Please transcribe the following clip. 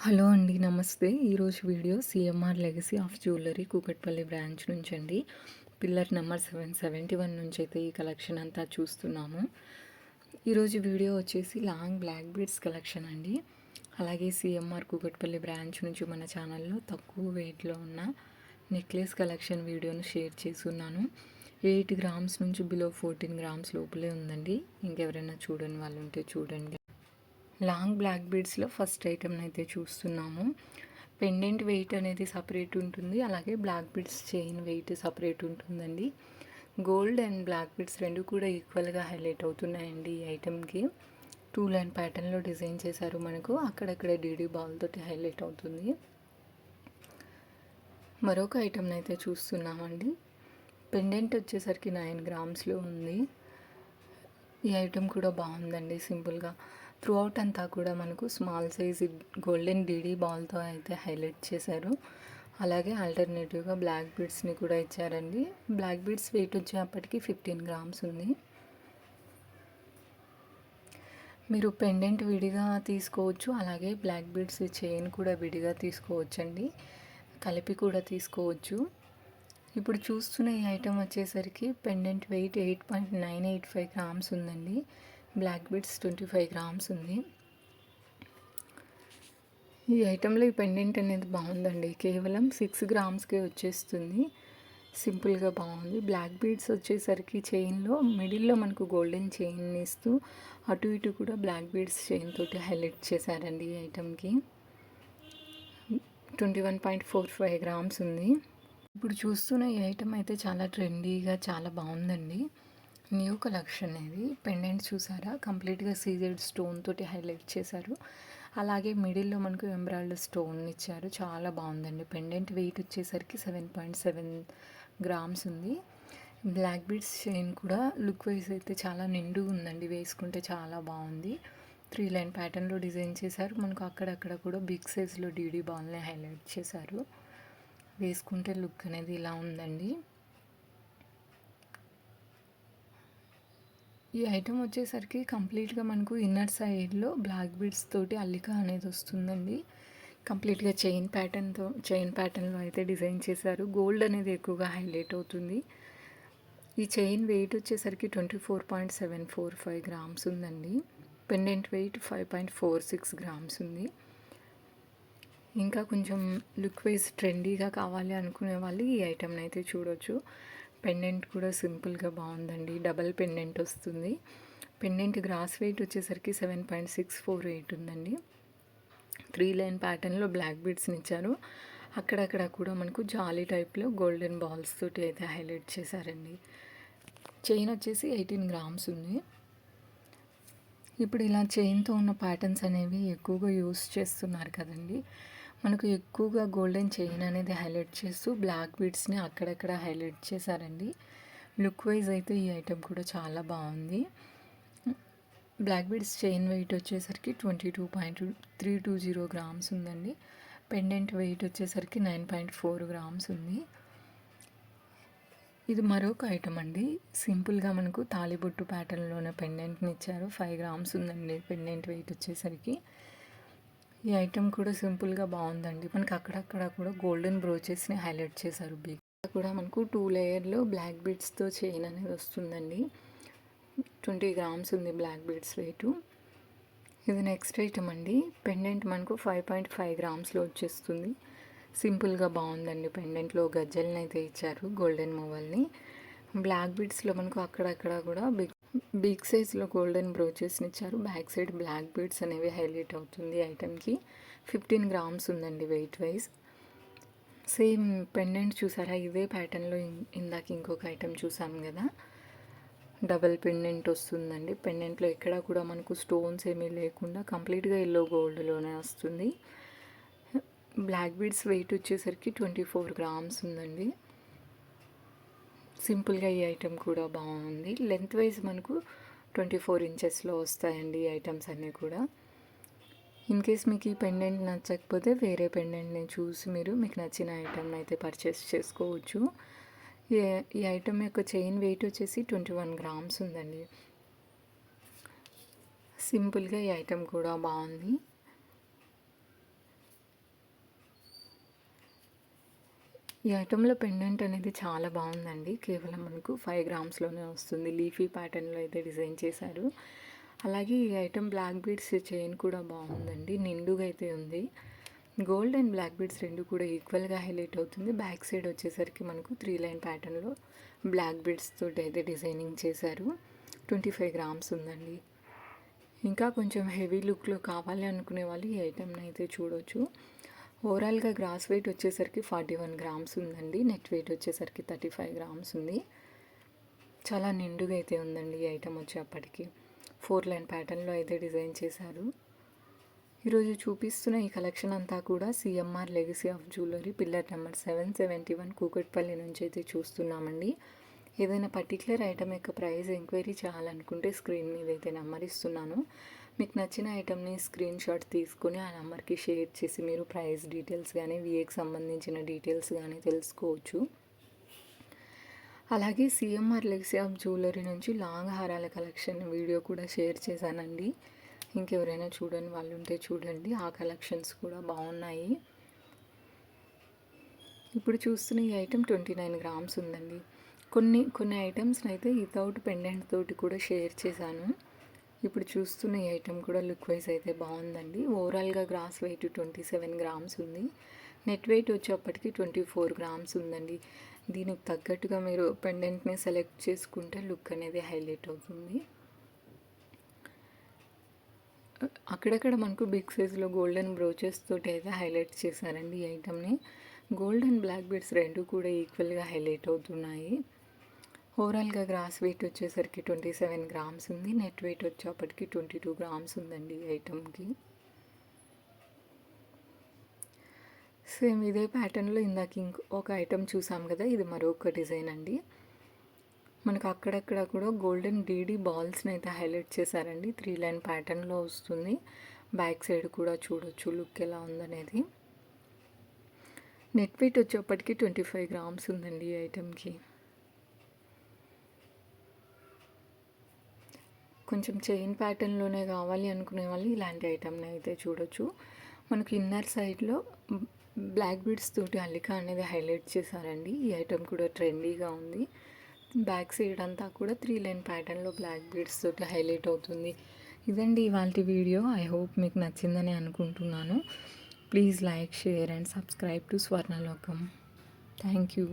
Hello అండి. నమస్తే. ఈరోజు video CMR legacy of jewellery Kukatpally branch నుంచి అండి. పిల్లర్ నెంబర్ 771 నుంచి అయితే ఈ కలెక్షన్ అంతా చూస్తున్నాము. ఈరోజు వీడియో వచ్చేసి లాంగ్ బ్లాక్ బీడ్స్ కలెక్షన్ అండి. అలాగే సీఎంఆర్ కూకట్పల్లి బ్రాంచ్ నుంచి మన ఛానల్లో తక్కువ వెయిట్లో ఉన్న నెక్లెస్ కలెక్షన్ వీడియోను షేర్ చేస్తున్నాను. 8 గ్రామ్స్ నుంచి బిలో 14 గ్రామ్స్ లోపలే ఉందండి. ఇంకెవరైనా చూడని వాళ్ళు ఉంటే చూడండి. లాంగ్ బ్లాక్ బీడ్స్లో ఫస్ట్ ఐటెంని అయితే చూస్తున్నాము. పెండెంట్ వెయిట్ అనేది సపరేట్ ఉంటుంది, అలాగే black beads chain weight separate ఉంటుందండి. గోల్డ్ అండ్ బ్లాక్ బీడ్స్ రెండు కూడా ఈక్వల్గా హైలైట్ అవుతున్నాయండి. ఈ ఐటెంకి 2 లైన్ ప్యాటర్న్లో డిజైన్ చేశారు. మనకు అక్కడక్కడ డీడీ బాల్ తోటి హైలైట్ అవుతుంది. మరొక ఐటెంని అయితే చూస్తున్నామండి. పెండెంట్ వచ్చేసరికి 9 గ్రామ్స్లో ఉంది. ఈ ఐటెం కూడా బాగుందండి. సింపుల్గా త్రూ అవుట్ అంతా కూడా మనకు స్మాల్ సైజ్ గోల్డెన్ డీడీ బాల్తో అయితే హైలైట్ చేశారు. అలాగే ఆల్టర్నేటివ్గా బ్లాక్ బీడ్స్ని కూడా ఇచ్చారండి. బ్లాక్ బీడ్స్ వెయిట్ వచ్చేప్పటికి 15 గ్రామ్స్ ఉంది. మీరు పెండెంట్ విడిగా తీసుకోవచ్చు, అలాగే బ్లాక్ బీడ్స్ చైన్ కూడా విడిగా తీసుకోవచ్చండి, కలిపి కూడా తీసుకోవచ్చు. ఇప్పుడు చూస్తున్న ఈ ఐటెం వచ్చేసరికి పెండెంట్ వెయిట్ 8.985 గ్రామ్స్ ఉందండి. బ్లాక్ బీడ్స్ 25 గ్రామ్స్ ఉంది. ఈ ఐటెంలో ఈ పెండెంట్ అనేది బాగుందండి. కేవలం 6 గ్రామ్స్కే వచ్చేస్తుంది. సింపుల్గా బాగుంది. బ్లాక్ బీడ్స్ వచ్చేసరికి చైన్లో మిడిల్లో మనకు గోల్డెన్ చైన్ ఇస్తూ అటు ఇటు కూడా బ్లాక్ బీడ్స్ చైన్ తోటి హైలైట్ చేశారండి. ఈ ఐటెంకి 21.45 గ్రామ్స్ ఉంది. ఇప్పుడు చూస్తున్న ఈ ఐటెం అయితే చాలా ట్రెండీగా చాలా బాగుందండి. న్యూ కలెక్షన్ ఇది. పెండెంట్ చూసారా, కంప్లీట్గా సీజెడ్ స్టోన్ తోటి హైలైట్ చేశారు. అలాగే మిడిల్లో మనకు ఎంబ్రాయిడ్ స్టోన్ ఇచ్చారు. చాలా బాగుందండి. పెండెంట్ వెయిట్ వచ్చేసరికి 7.7 గ్రామ్స్ ఉంది. బ్లాక్ బీడ్స్ చైన్ కూడా లుక్ వైజ్ అయితే చాలా నిండుగా ఉందండి. వేసుకుంటే చాలా బాగుంది. 3 లైన్ ప్యాటర్న్లో డిజైన్ చేశారు. మనకు అక్కడక్కడ కూడా బిగ్ సైజ్లో డీడీ బాల్ని హైలైట్ చేశారు. వేసుకుంటే లుక్ అనేది ఇలా ఉందండి. ఈ ఐటెం వచ్చేసరికి కంప్లీట్గా మనకు ఇన్నర్ సైడ్లో బ్లాక్ బీడ్స్ తోటి అల్లిక అనేది వస్తుందండి. కంప్లీట్గా చైన్ ప్యాటర్న్లో అయితే డిజైన్ చేశారు. గోల్డ్ అనేది ఎక్కువగా హైలైట్ అవుతుంది. ఈ చైన్ వెయిట్ వచ్చేసరికి 24.745 గ్రామ్స్ ఉందండి. పెండెంట్ వెయిట్ 5.46 గ్రామ్స్ ఉంది. ఇంకా కొంచెం లుక్ వైజ్ ట్రెండీగా కావాలి అనుకునే వాళ్ళు ఈ ఐటెంని అయితే చూడొచ్చు. పెండెంట్ కూడా సింపుల్గా బాగుందండి. డబల్ పెండెంట్ వస్తుంది. పెండెంట్ గ్రాస్ వెయిట్ వచ్చేసరికి 7.648 ఉందండి. 3 లైన్ ప్యాటర్న్లో బ్లాక్ బీడ్స్ని ఇచ్చారు. అక్కడక్కడ కూడా మనకు జాలీ టైప్లో గోల్డెన్ బాల్స్ తోటి అయితే హైలైట్ చేశారండి. చైన్ వచ్చేసి 18 గ్రామ్స్ ఉంది. ఇప్పుడు ఇలా చైన్తో ఉన్న ప్యాటర్న్స్ అనేవి ఎక్కువగా యూస్ చేస్తున్నారు కదండి. మనకు ఎక్కువగా గోల్డెన్ చైన్ అనేది హైలైట్ చేస్తూ బ్లాక్ బీడ్స్ని అక్కడక్కడ హైలైట్ చేశారండి. లుక్ వైజ్ అయితే ఈ ఐటెం కూడా చాలా బాగుంది. బ్లాక్ బీడ్స్ చైన్ వెయిట్ వచ్చేసరికి 22.320 గ్రామ్స్ ఉందండి. పెండెంట్ వెయిట్ వచ్చేసరికి 9.4 గ్రామ్స్ ఉంది. ఇది మరొక ఐటెం అండి. సింపుల్గా మనకు తాలిబొట్టు ప్యాటర్న్లోనే పెండెంట్ని ఇచ్చారు. 5 గ్రామ్స్ ఉందండి పెండెంట్ వెయిట్ వచ్చేసరికి. ఈ ఐటెం కూడా సింపుల్గా బాగుందండి. మనకి అక్కడక్కడ కూడా గోల్డెన్ బ్రోచెస్ని హైలైట్ చేశారు. బిగ్ కూడా మనకు 2 లేయర్లో బ్లాక్ బీడ్స్తో చైన్ అనేది వస్తుందండి. 20 గ్రామ్స్ ఉంది బ్లాక్ బీడ్స్ వెయిట్. ఇది నెక్స్ట్ ఐటెం అండి. పెండెంట్ మనకు 5.5 గ్రామ్స్లో వచ్చేస్తుంది. సింపుల్గా బాగుందండి. పెండెంట్లో గజ్జల్ని అయితే ఇచ్చారు, గోల్డెన్ మూవల్ని. బ్లాక్ బీడ్స్లో మనకు అక్కడక్కడ కూడా బిగ్ సైజ్లో గోల్డెన్ బ్రోచెస్ని ఇచ్చారు. బ్యాక్ సైడ్ బ్లాక్ బీడ్స్ అనేవి హైలైట్ అవుతుంది ఐటెంకి. 15 గ్రామ్స్ ఉందండి వెయిట్ వైజ్. సేమ్ పెండెంట్ చూసారా, ఇదే ప్యాటర్న్లో ఇందాక ఇంకొక ఐటెం చూసాం కదా, డబల్ పెండెంట్ వస్తుందండి. పెండెంట్లో ఎక్కడ కూడా మనకు స్టోన్స్ ఏమీ లేకుండా కంప్లీట్గా ఎల్లో గోల్డ్లోనే వస్తుంది. బ్లాక్ బీడ్స్ వెయిట్ వచ్చేసరికి 24 గ్రామ్స్ ఉందండి. సింపుల్గా ఈ ఐటెం కూడా బాగుంది. లెంత్ వైజ్ మనకు 24 ఇంచెస్లో వస్తాయండి ఈ ఐటమ్స్ అన్నీ కూడా. ఇన్ కేస్ మీకు ఈ పెండెంట్ నచ్చకపోతే వేరే పెండెంట్ని చూసి మీకు నచ్చిన ఐటెంని అయితే పర్చేస్ చేసుకోవచ్చు. ఈ ఐటెం యొక్క చైన్ వెయిట్ వచ్చేసి 21 గ్రామ్స్ ఉందండి. సింపుల్గా ఈ ఐటెం కూడా బాగుంది. ఈ ఐటెంలో పెండెంట్ అనేది చాలా బాగుందండి. కేవలం మనకు 5 గ్రామ్స్‌లోనే వస్తుంది. లీఫీ ప్యాటర్న్‌లో అయితే డిజైన్ చేశారు. అలాగే ఈ ఐటెం బ్లాక్ బీడ్స్ చైన్ కూడా బాగుందండి. నిండుగా అయితే ఉంది. గోల్డ్ అండ్ బ్లాక్ బీడ్స్ 2 కూడా ఈక్వల్‌గా హైలైట్ అవుతుంది. బ్యాక్ సైడ్ వచ్చేసరికి మనకు 3 లైన్ ప్యాటర్న్‌లో బ్లాక్ బీడ్స్ తోటి అయితే డిజైనింగ్ చేశారు. 25 గ్రామ్స్ ఉందండి. ఇంకా కొంచెం హెవీ లుక్‌లో కావాలి అనుకునే వాళ్ళు ఈ ఐటెంని అయితే చూడొచ్చు. ఓవరాల్‌గా గ్రాస్ వెయిట్ వచ్చేసరికి 41 గ్రామ్స్ ఉందండి. నెట్ వెయిట్ వచ్చేసరికి 35 గ్రామ్స్ ఉంది. చాలా నిండుగా అయితే ఉందండి ఈ ఐటెం వచ్చేప్పటికి. 4 లైన్ ప్యాటర్న్‌లో అయితే డిజైన్ చేశారు. ఈరోజు చూపిస్తున్న ఈ కలెక్షన్ అంతా కూడా CMR legacy of jewellery pillar number 771 Kukatpally నుంచి అయితే చూస్తున్నామండి. ఏదైనా పర్టికులర్ ఐటమ్ యొక్క ప్రైస్ ఎంక్వైరీ చేయాలనుకుంటే స్క్రీన్ మీద అయితే నెంబర్ ఇస్తున్నాను. మీకు నచ్చిన ఐటమ్ని స్క్రీన్ షాట్ తీసుకొని ఆ నెంబర్కి షేర్ చేసి మీరు ప్రైస్ డీటెయిల్స్ కానీ విఏకి సంబంధించిన డీటెయిల్స్ కానీ తెలుసుకోవచ్చు. అలాగే సిఎంఆర్ లెగసీ ఆఫ్ జ్యువెలరీ నుంచి లాంగ్ హారాల కలెక్షన్ వీడియో కూడా షేర్ చేశానండి. ఇంకెవరైనా చూడని వాళ్ళు ఉంటే చూడండి. ఆ కలెక్షన్స్ కూడా బాగున్నాయి. ఇప్పుడు చూస్తున్న ఈ ఐటెం 29 గ్రామ్స్ ఉందండి. కొన్ని ఐటమ్స్ని అయితే వితౌట్ పెండెంట్ తోటి కూడా షేర్ చేశాను. ఇప్పుడు చూస్తున్న ఈ ఐటెం కూడా లుక్ వైజ్ అయితే బాగుందండి. ఓవరాల్గా గ్రాస్ వెయిట్ 27 గ్రామ్స్ ఉంది. నెట్ వెయిట్ వచ్చేప్పటికి 24 గ్రామ్స్ ఉందండి. దీనికి తగ్గట్టుగా మీరు పెండెంట్ని సెలెక్ట్ చేసుకుంటే లుక్ అనేది హైలైట్ అవుతుంది. అక్కడక్కడ మనకు బిగ్ సైజులో గోల్డెన్ బ్రోచెస్ తోటి అయితే హైలైట్ చేశారండి ఈ ఐటమ్ని. గోల్డ్ అండ్ బ్లాక్ బీడ్స్ 2 కూడా ఈక్వల్గా హైలైట్ అవుతున్నాయి. ఓవరాల్గా గ్రాస్ వెయిట్ వచ్చేసరికి 27 గ్రామ్స్ ఉంది. నెట్ వెయిట్ వచ్చేప్పటికి 22 గ్రామ్స్ ఉందండి ఈ ఐటమ్కి. సేమ్ ఇదే ప్యాటర్న్లో ఇందాక ఒక ఐటమ్ చూసాం కదా, ఇది మరొక డిజైన్ అండి. మనకు అక్కడక్కడ కూడా గోల్డెన్ డీడీ బాల్స్ని అయితే హైలైట్ చేశారండి. 3 లైన్ ప్యాటర్న్లో వస్తుంది. బ్యాక్ సైడ్ కూడా చూడొచ్చు లుక్ ఎలా ఉందనేది. నెట్ వెయిట్ వచ్చేప్పటికి 25 గ్రామ్స్ ఉందండి ఈ ఐటెంకి. కొంచెం చైన్ ప్యాటర్న్లోనే కావాలి అనుకునే వాళ్ళు ఇలాంటి ఐటెంని అయితే చూడొచ్చు. మనకి ఇన్నర్ సైడ్లో బ్లాక్ బీడ్స్ తోటి అల్లిక అనేది హైలైట్ చేశారండి. ఈ ఐటెం కూడా ట్రెండీగా ఉంది. బ్యాక్ సైడ్ అంతా కూడా 3 లైన్ ప్యాటర్న్లో బ్లాక్ బీడ్స్ తోటి హైలైట్ అవుతుంది. ఇదండి ఇవాల్టి వీడియో. ఐ హోప్ మీకు నచ్చిందని అనుకుంటున్నాను. Please like, share and subscribe to Swarnalokam. Thank you.